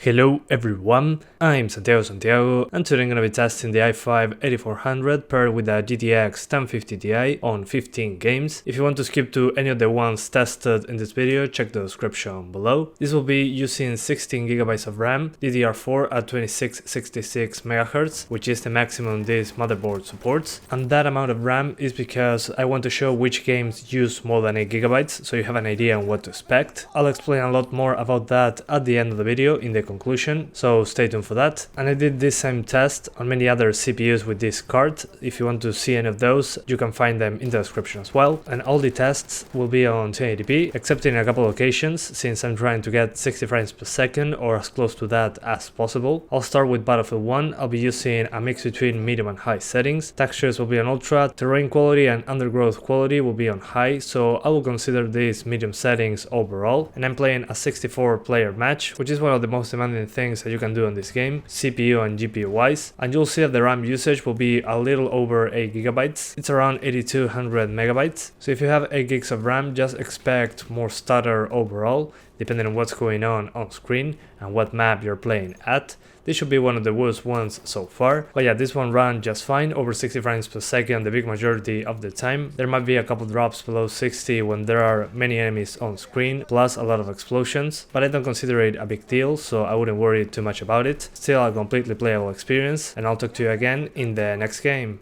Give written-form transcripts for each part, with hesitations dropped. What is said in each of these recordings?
Hello everyone, I'm Santiago, and today I'm gonna be testing the i5-8400 paired with a GTX 1050 Ti on 15 games. If you want to skip to any of the ones tested in this video, check the description below. This will be using 16GB of RAM, DDr4 at 2666 MHz, which is the maximum this motherboard supports. And that amount of RAM is because I want to show which games use more than 8GB, so you have an idea on what to expect. I'll explain a lot more about that at the end of the video in the conclusion, so stay tuned for that. And I did this same test on many other CPUs with this card. If you want to see any of those, you can find them in the description as well. And all the tests will be on 1080p, except in a couple of occasions, since I'm trying to get 60 frames per second or as close to that as possible. I'll start with Battlefield 1. I'll be using a mix between medium and high settings. Textures will be on ultra, terrain quality and undergrowth quality will be on high, so I will consider these medium settings overall. And I'm playing a 64 player match, which is one of the most demanding things that you can do on this game, CPU and GPU wise. And you'll see that the RAM usage will be a little over 8GB. It's around 8200 megabytes. So if you have 8 gigs of RAM, just expect more stutter overall, depending on what's going on screen and what map you're playing at. This should be one of the worst ones so far, but yeah, this one ran just fine, over 60 frames per second the big majority of the time. There might be a couple drops below 60 when there are many enemies on screen, plus a lot of explosions, but I don't consider it a big deal, so I wouldn't worry too much about it. Still a completely playable experience, and I'll talk to you again in the next game.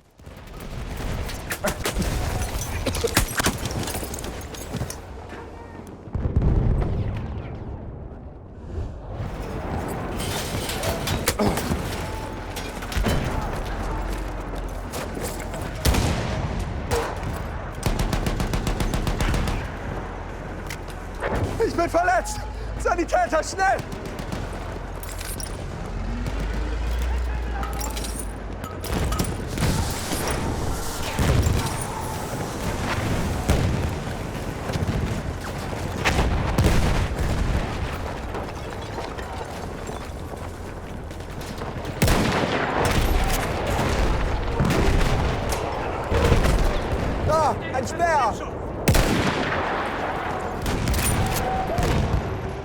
Ich bin verletzt! Sanitäter, schnell! Da, ein Speer!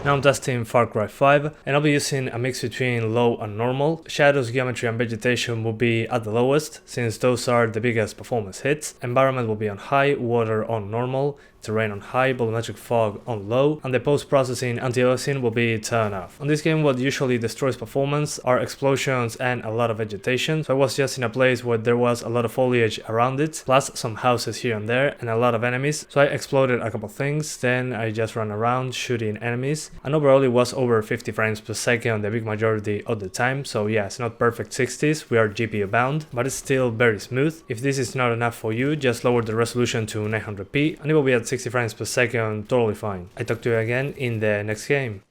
Now I'm testing Far Cry 5, and I'll be using a mix between low and normal. Shadows, geometry and vegetation will be at the lowest, since those are the biggest performance hits. Environment will be on high, water on normal, terrain on high, volumetric fog on low, and the post-processing anti-aliasing will be turned off. On this game, what usually destroys performance are explosions and a lot of vegetation, so I was just in a place where there was a lot of foliage around it, plus some houses here and there, and a lot of enemies, so I exploded a couple things, then I just ran around shooting enemies, and overall it was over 50 frames per second the big majority of the time, so yeah, it's not perfect 60s, we are GPU bound, but it's still very smooth. If this is not enough for you, just lower the resolution to 900p, and it will be at 60 frames per second, totally fine. I talk to you again in the next game.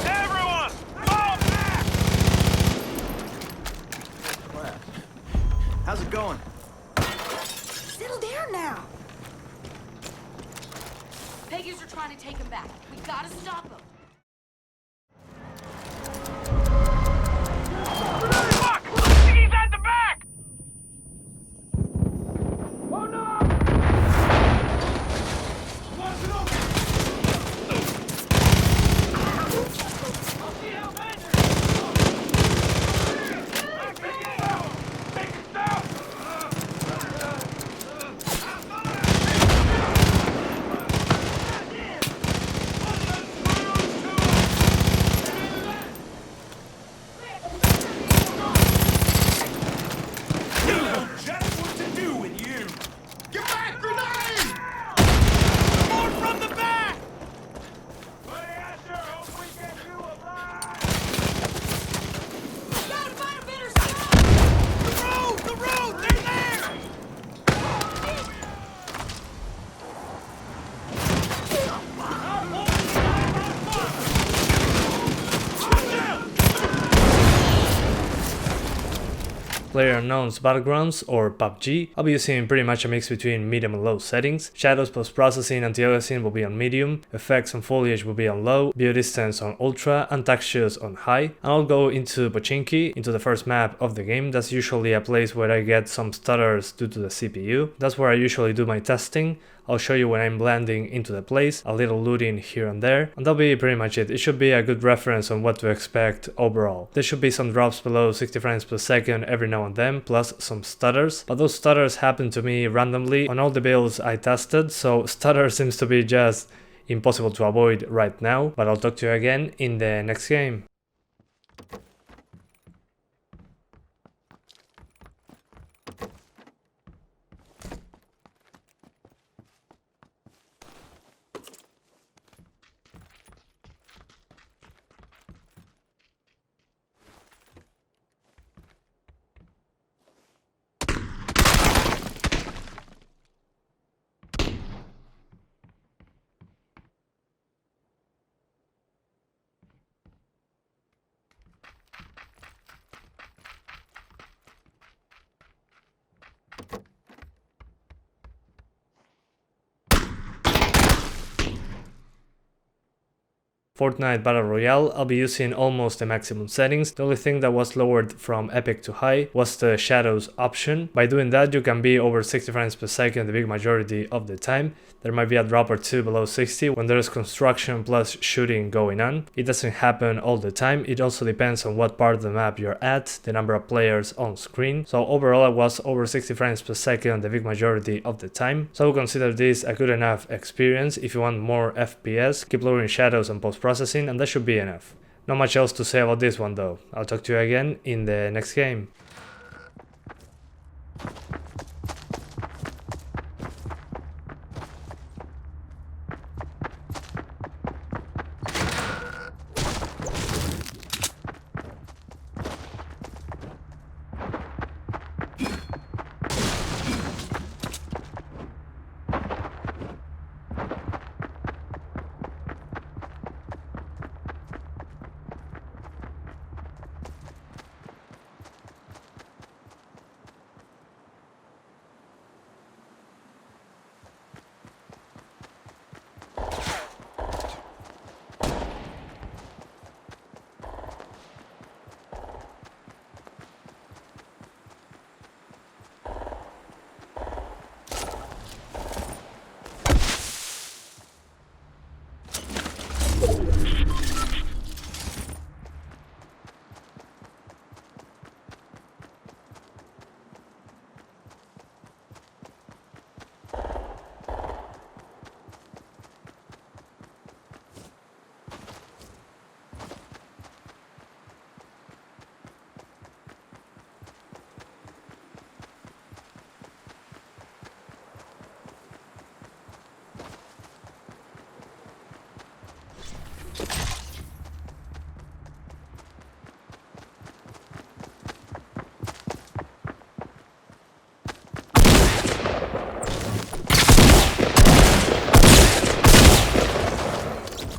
Everyone, fall back! How's it going? Settle down now. Peggies are trying to take him back. We gotta stop him. He's at the back! Oh no! Watch it open! I'll see how bad Take it down! Take it down! PlayerUnknown's Battlegrounds or PUBG, I'll be using pretty much a mix between medium and low settings. Shadows, post-processing, anti-aliasing will be on medium, effects and foliage will be on low, view distance on ultra, and textures on high. And I'll go into Pochinki, into the first map of the game. That's usually a place where I get some stutters due to the CPU. That's where I usually do my testing. I'll show you when I'm landing into the place, a little looting here and there, and that'll be pretty much it. It should be a good reference on what to expect overall. There should be some drops below 60 frames per second every now and then, plus some stutters, but those stutters happen to me randomly on all the builds I tested, so stutter seems to be just impossible to avoid right now, but I'll talk to you again in the next game. Fortnite Battle Royale, I'll be using almost the maximum settings. The only thing that was lowered from epic to high was the shadows option. By doing that, you can be over 60 frames per second the big majority of the time. There might be a drop or two below 60 when there's construction plus shooting going on. It doesn't happen all the time. It also depends on what part of the map you're at, the number of players on screen. So overall, I was over 60 frames per second the big majority of the time. So I would consider this a good enough experience. If you want more FPS, keep lowering shadows and post-processing, and that should be enough. Not much else to say about this one though. I'll talk to you again in the next game.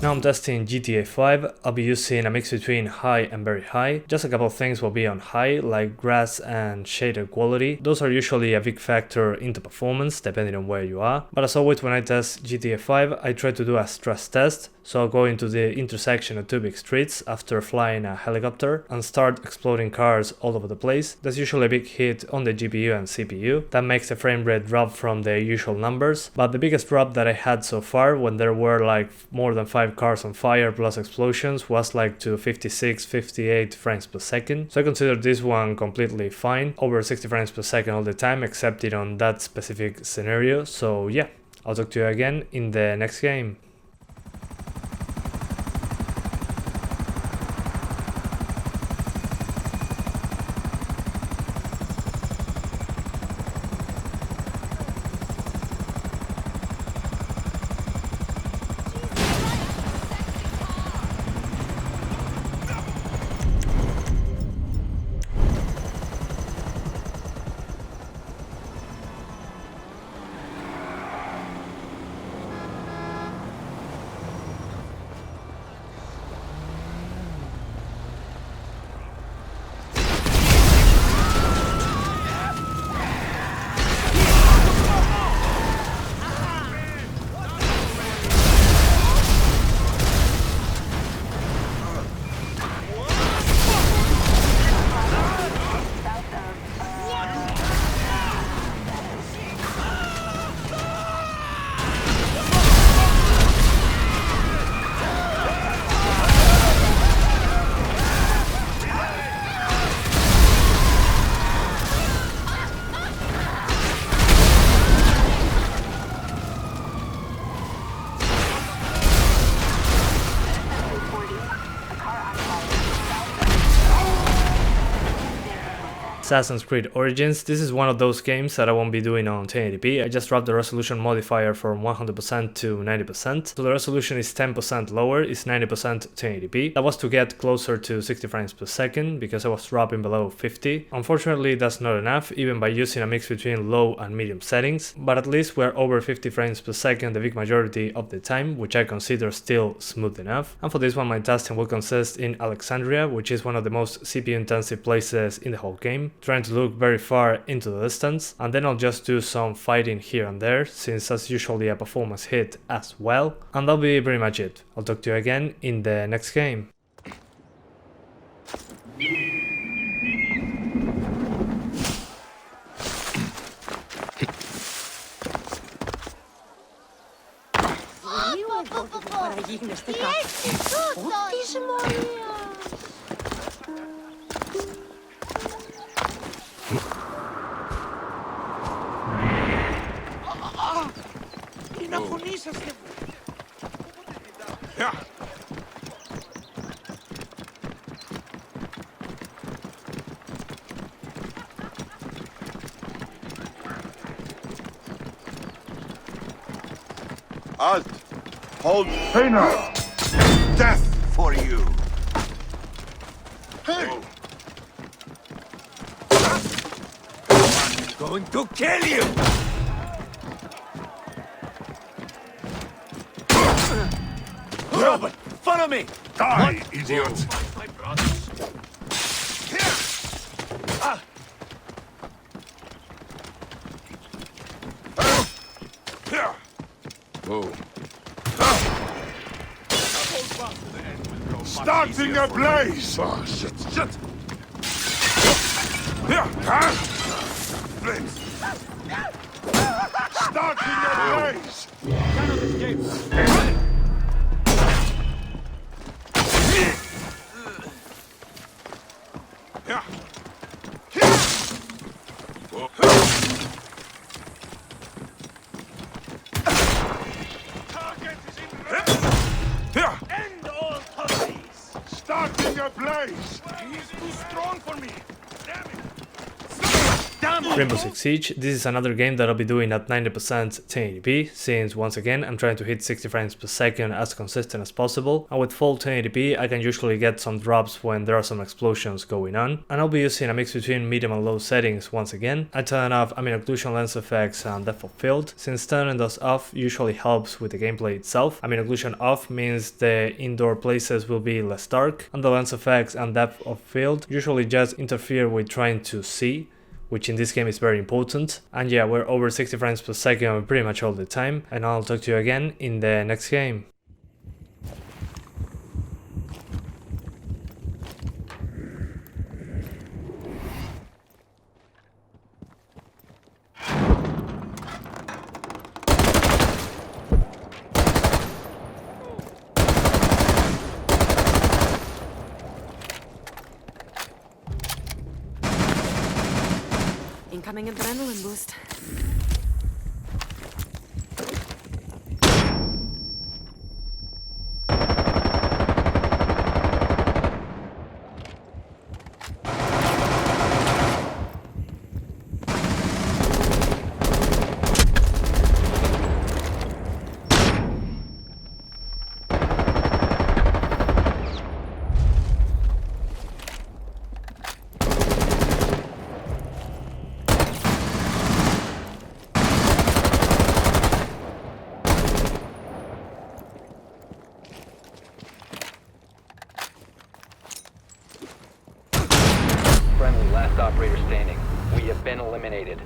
Now I'm testing GTA 5, I'll be using a mix between high and very high. Just a couple of things will be on high, like grass and shader quality. Those are usually a big factor into performance, depending on where you are. But as always, when I test GTA 5, I try to do a stress test. So I'll go into the intersection of two big streets after flying a helicopter and start exploding cars all over the place. That's usually a big hit on the GPU and CPU. That makes the frame rate drop from the usual numbers. But the biggest drop that I had so far, when there were like more than 5 cars on fire plus explosions, was like to 56, 58 frames per second. So I consider this one completely fine, over 60 frames per second all the time, except it on that specific scenario. So yeah, I'll talk to you again in the next game. Assassin's Creed Origins. This is one of those games that I won't be doing on 1080p. I just dropped the resolution modifier from 100% to 90%. So the resolution is 10% lower, it's 90% 1080p. That was to get closer to 60 frames per second because I was dropping below 50. Unfortunately, that's not enough, even by using a mix between low and medium settings, but at least we're over 50 frames per second the big majority of the time, which I consider still smooth enough. And for this one, my testing will consist in Alexandria, which is one of the most CPU intensive places in the whole game, trying to look very far into the distance, and then I'll just do some fighting here and there, since that's usually a performance hit as well, and that'll be pretty much it. I'll talk to you again in the next game. Halt! Hold! Hey now! Death for you! Hey! I'm going to kill you! Robert, follow me! Die, idiot! My brothers! Here! Ah! Here! Whoa. Starting a blaze! Oh, shit, shit! Here! Blaze! Starting a blaze! Cannot escape! Here! End all Tories! Starting a blaze! He is too strong for me! Damn it! Rainbow Six Siege. This is another game that I'll be doing at 90% 1080p, since once again I'm trying to hit 60 frames per second as consistent as possible, and with full 1080p I can usually get some drops when there are some explosions going on, and I'll be using a mix between medium and low settings once again. I turn off ambient occlusion, lens effects and depth of field, since turning those off usually helps with the gameplay itself. Ambient occlusion off means the indoor places will be less dark, and the lens effects and depth of field usually just interfere with trying to see, which in this game is very important. And yeah, we're over 60 frames per second pretty much all the time, and I'll talk to you again in the next game. Incoming adrenaline boost. Friendly, last operator standing. We have been eliminated.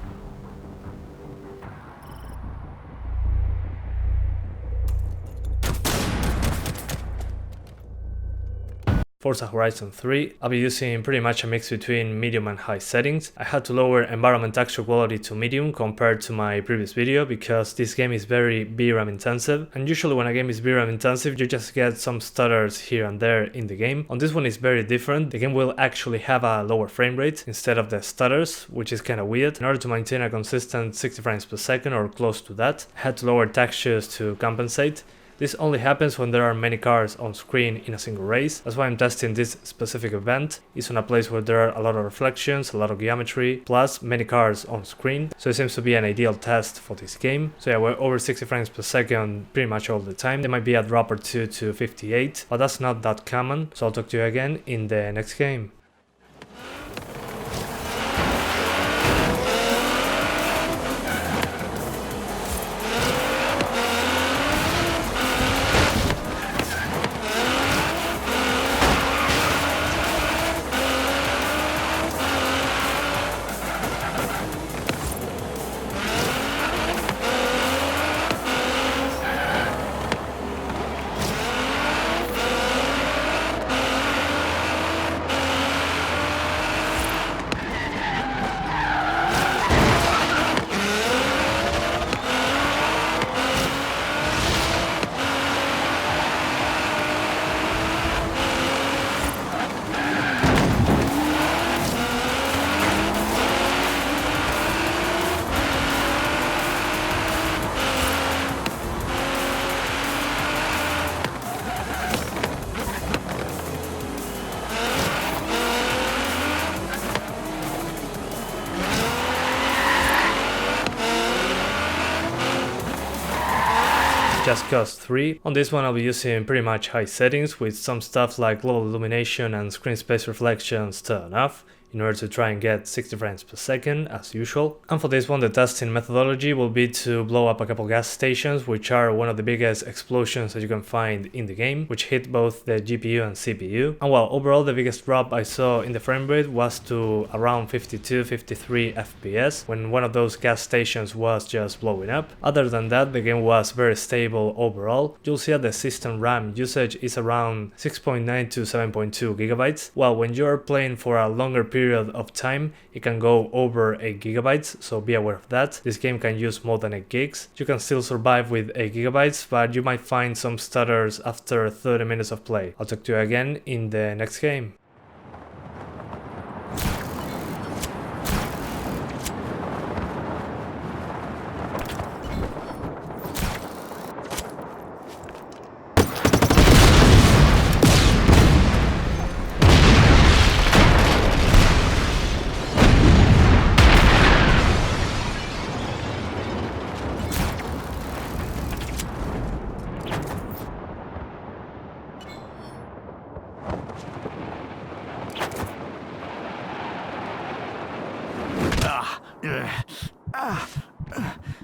Forza Horizon 3, I'll be using pretty much a mix between medium and high settings. I had to lower environment texture quality to medium compared to my previous video because this game is very VRAM intensive, and usually when a game is VRAM intensive you just get some stutters here and there in the game. On this one it's very different. The game will actually have a lower frame rate instead of the stutters, which is kind of weird. In order to maintain a consistent 60 frames per second or close to that, I had to lower textures to compensate. This only happens when there are many cars on screen in a single race. That's why I'm testing this specific event. It's on a place where there are a lot of reflections, a lot of geometry, plus many cars on screen. So it seems to be an ideal test for this game. So yeah, we're over 60 frames per second pretty much all the time. There might be a drop or two to 58, but that's not that common. So I'll talk to you again in the next game. Just Cause 3. On this one I'll be using pretty much high settings with some stuff like global illumination and screen space reflections turned off, in order to try and get 60 frames per second as usual. And for this one the testing methodology will be to blow up a couple gas stations, which are one of the biggest explosions that you can find in the game, which hit both the GPU and CPU. And while overall the biggest drop I saw in the frame rate was to around 52-53 FPS when one of those gas stations was just blowing up. Other than that, the game was very stable overall. You'll see that the system RAM usage is around 6.9 to 7.2 gigabytes, while when you're playing for a longer period of time it can go over 8 gigabytes, so be aware of that. This game can use more than 8 gigs. You can still survive with 8 gigabytes, but you might find some stutters after 30 minutes of play. I'll talk to you again in the next game.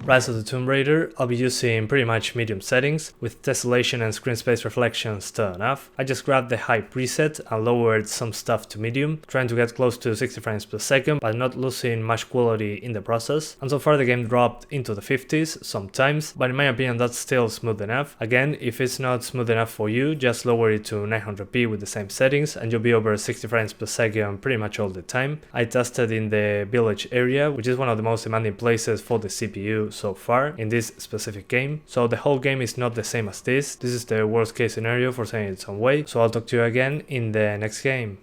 Rise of the Tomb Raider, I'll be using pretty much medium settings, with tessellation and screen space reflections turned off. I just grabbed the high preset and lowered some stuff to medium, trying to get close to 60 frames per second, but not losing much quality in the process. And so far the game dropped into the 50s sometimes, but in my opinion that's still smooth enough. Again, if it's not smooth enough for you, just lower it to 900p with the same settings and you'll be over 60 frames per second pretty much all the time. I tested in the village area, which is one of the most demanding places for the CPU so far in this specific game. So the whole game is not the same as this. This is the worst case scenario for saying it some way. So I'll talk to you again in the next game.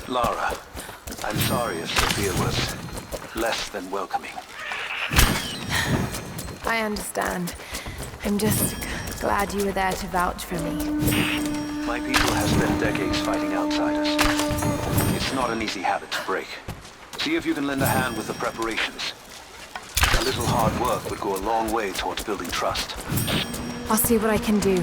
Lara, I'm sorry if Sophia was less than welcoming. I understand. I'm just glad you were there to vouch for me. My people have spent decades fighting outsiders. It's not an easy habit to break. See if you can lend a hand with the preparations. A little hard work would go a long way towards building trust. I'll see what I can do.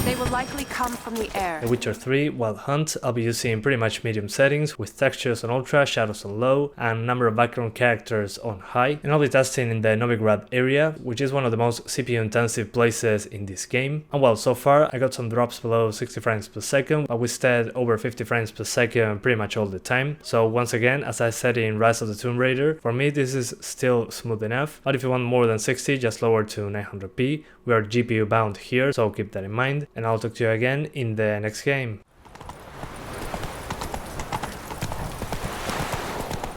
They will likely come from the air. The Witcher 3 Wild Hunt, I'll be using pretty much medium settings with textures on ultra, shadows on low, and number of background characters on high. And I'll be testing in the Novigrad area, which is one of the most CPU intensive places in this game. And well, so far I got some drops below 60 frames per second, but we stayed over 50 frames per second pretty much all the time. So once again, as I said in Rise of the Tomb Raider, for me this is still smooth enough, but if you want more than 60, just lower to 900p. We are GPU bound here, so keep that in mind. And I'll talk to you again in the next game.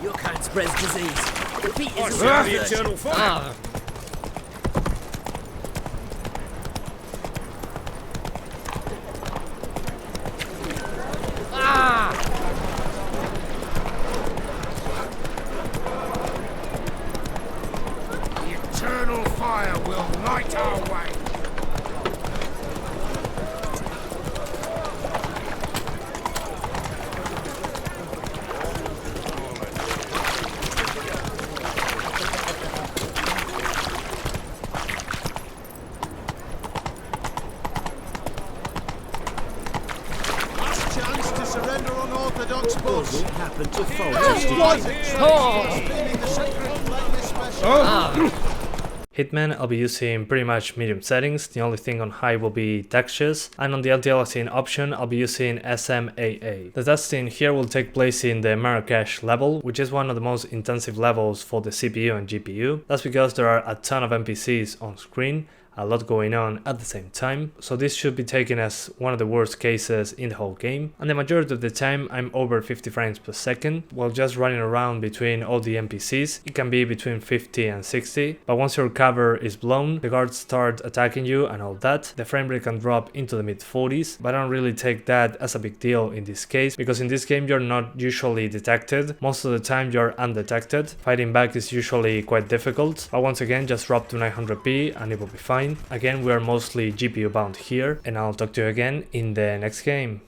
Your kind spreads disease. The beat is The eternal fire. will light our way. Last chance to surrender unorthodox boss. Happened to fall. Hitman, I'll be using pretty much medium settings. The only thing on high will be textures, and on the anti-aliasing option I'll be using SMAA. The testing here will take place in the Marrakesh level, which is one of the most intensive levels for the CPU and GPU. That's because there are a ton of NPCs on screen, a lot going on at the same time, so this should be taken as one of the worst cases in the whole game, and the majority of the time I'm over 50 frames per second while just running around between all the NPCs. It can be between 50 and 60, but once your cover is blown, the guards start attacking you and all that, the frame rate can drop into the mid 40s, but I don't really take that as a big deal in this case, because in this game you're not usually detected. Most of the time you're undetected. Fighting back is usually quite difficult, but once again just drop to 900p and it will be fine. Again, we are mostly GPU bound here, and I'll talk to you again in the next game.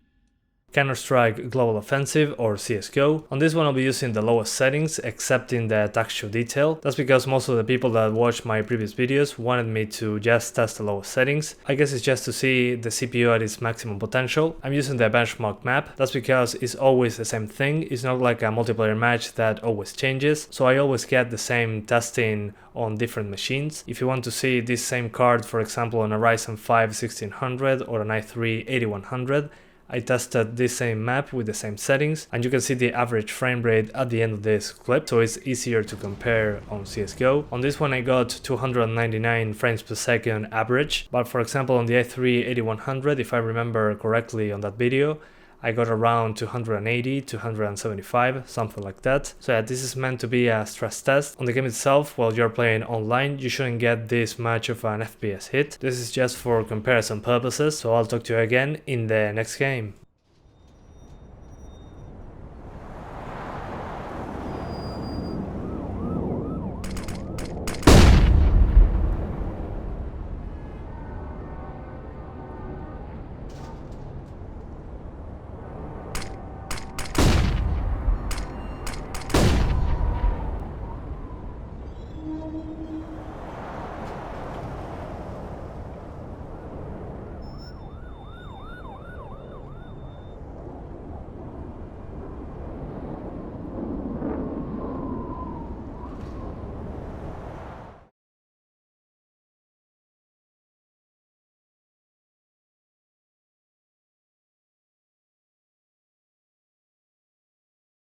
Counter-Strike Global Offensive or CSGO. On this one I'll be using the lowest settings except in the texture detail. That's because most of the people that watched my previous videos wanted me to just test the lowest settings. I guess it's just to see the CPU at its maximum potential. I'm using the benchmark map. That's because it's always the same thing. It's not like a multiplayer match that always changes, so I always get the same testing on different machines. If you want to see this same card, for example on a Ryzen 5 1600 or an i3 8100, I tested this same map with the same settings, and you can see the average frame rate at the end of this clip, so it's easier to compare on CSGO. On this one I got 299 frames per second average, but for example on the i3 8100, if I remember correctly on that video, I got around 280, 275, something like that. So yeah, this is meant to be a stress test. On the game itself, while you're playing online, you shouldn't get this much of an FPS hit. This is just for comparison purposes, so I'll talk to you again in the next game.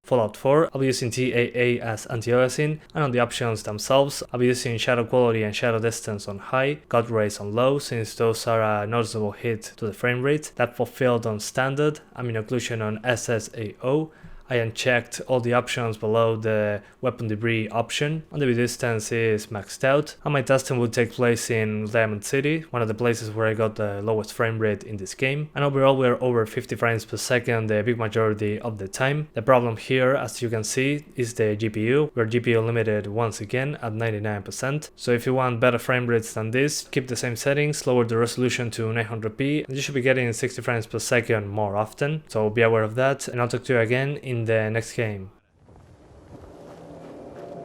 Fallout 4, I'll be using TAA as anti-aliasing, and on the options themselves, I'll be using shadow quality and shadow distance on high, cut rates on low, since those are a noticeable hit to the frame rate, depth of field on standard, ambient occlusion on SSAO. I unchecked all the options below the weapon debris option, and the view distance is maxed out, and my testing will take place in Diamond City, one of the places where I got the lowest frame rate in this game, and overall we're over 50 frames per second the big majority of the time. The problem here, as you can see, is the GPU. We're GPU limited once again at 99%, so if you want better frame rates than this, keep the same settings, lower the resolution to 900p, and you should be getting 60 frames per second more often, so be aware of that, and I'll talk to you again in the next game.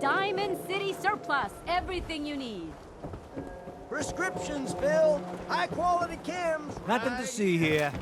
Diamond City Surplus, everything you need. Prescriptions, Bill. High quality chems. Nothing to see here.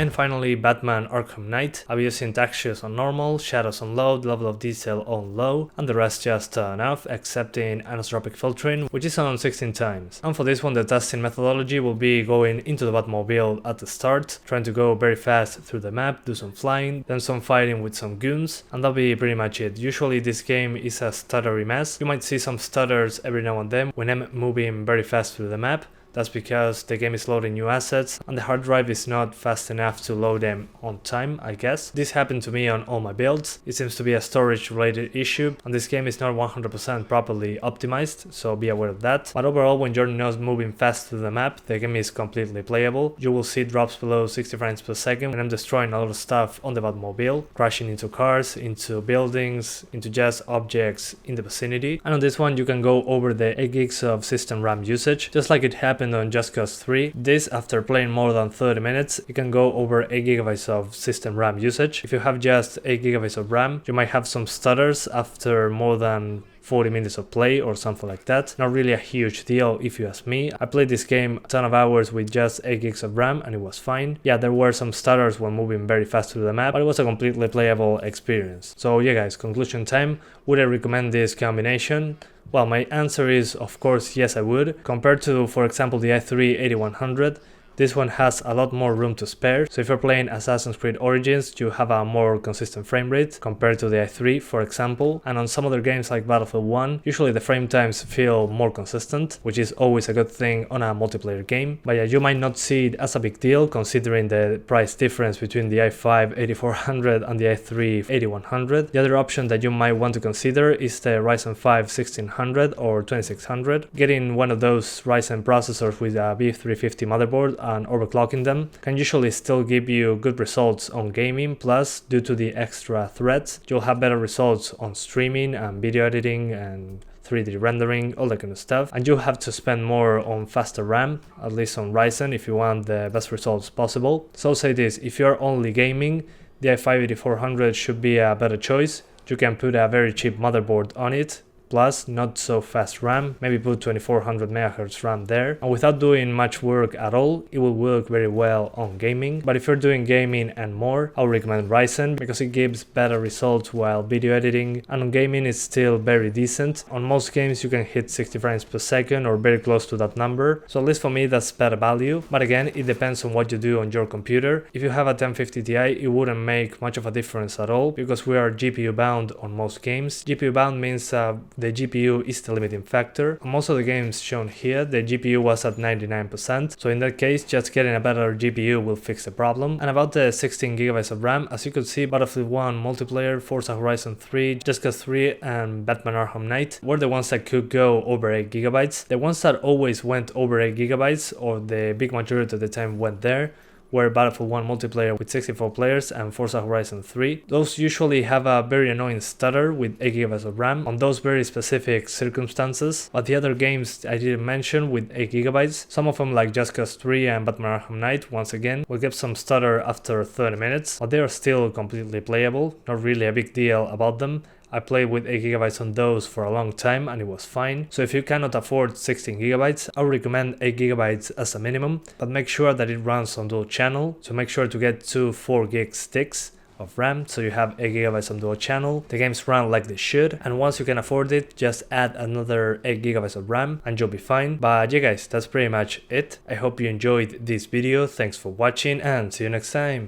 And finally, Batman Arkham Knight. I'll be using textures on normal, shadows on low, level of detail on low, and the rest just turn off, excepting anisotropic filtering, which is on 16 times. And for this one, the testing methodology will be going into the Batmobile at the start, trying to go very fast through the map, do some flying, then some fighting with some goons, and that'll be pretty much it. Usually this game is a stuttery mess. You might see some stutters every now and then when I'm moving very fast through the map. That's because the game is loading new assets and the hard drive is not fast enough to load them on time, I guess. This happened to me on all my builds. It seems to be a storage related issue and this game is not 100% properly optimized, so be aware of that. But overall, when you're not moving fast through the map, the game is completely playable. You will see drops below 60 frames per second when I'm destroying a lot of stuff on the Batmobile, crashing into cars, into buildings, into just objects in the vicinity. And on this one, you can go over the 8 gigs of system RAM usage, just like it happened on Just Cause 3. This, after playing more than 30 minutes, you can go over 8 GB of system RAM usage. If you have just 8 GB of RAM, you might have some stutters after more than 40 minutes of play or something like that. Not really a huge deal if you ask me. I played this game a ton of hours with just 8 gigs of RAM and it was fine. Yeah, there were some stutters when moving very fast through the map, but it was a completely playable experience. So yeah guys, conclusion time. Would I recommend this combination? Well, my answer is of course yes I would. Compared to, for example, the i3-8100, this one has a lot more room to spare, so if you're playing Assassin's Creed Origins, you have a more consistent frame rate compared to the i3, for example, and on some other games like Battlefield 1, usually the frame times feel more consistent, which is always a good thing on a multiplayer game. But yeah, you might not see it as a big deal considering the price difference between the i5-8400 and the i3-8100. The other option that you might want to consider is the Ryzen 5 1600 or 2600. Getting one of those Ryzen processors with a B350 motherboard and overclocking them can usually still give you good results on gaming, plus due to the extra threads you'll have better results on streaming and video editing and 3D rendering, all that kind of stuff, and you have to spend more on faster RAM, at least on Ryzen, if you want the best results possible. So I'll say this, if you're only gaming, the i5-8400 should be a better choice. You can put a very cheap motherboard on it, plus not so fast RAM, maybe put 2400 MHz RAM there, and without doing much work at all, it will work very well on gaming. But if you're doing gaming and more, I'll recommend Ryzen because it gives better results while video editing, and on gaming it's still very decent. On most games you can hit 60 frames per second or very close to that number, so at least for me that's better value. But again, it depends on what you do on your computer. If you have a 1050 Ti, it wouldn't make much of a difference at all because we are GPU bound on most games. GPU bound means the GPU is the limiting factor. On most of the games shown here, the GPU was at 99%, so in that case, just getting a better GPU will fix the problem. And about the 16 GB of RAM, as you could see, Battlefield 1 multiplayer, Forza Horizon 3, Just Cause 3 and Batman Arkham Knight were the ones that could go over 8 GB. The ones that always went over 8 GB, or the big majority of the time went there, were Battlefield 1 multiplayer with 64 players and Forza Horizon 3. Those usually have a very annoying stutter with 8 GB of RAM on those very specific circumstances, but the other games I didn't mention with 8 GB, some of them like Just Cause 3 and Batman Arkham Knight, once again, will get some stutter after 30 minutes, but they are still completely playable, not really a big deal about them. I played with 8 GB on those for a long time and it was fine. So if you cannot afford 16 GB, I would recommend 8 GB as a minimum, but make sure that it runs on dual channel. So make sure to get 2 4 gig sticks of RAM, so you have 8 GB on dual channel. The games run like they should, and once you can afford it, just add another 8 GB of RAM and you'll be fine. But yeah guys, that's pretty much it. I hope you enjoyed this video. Thanks for watching and see you next time.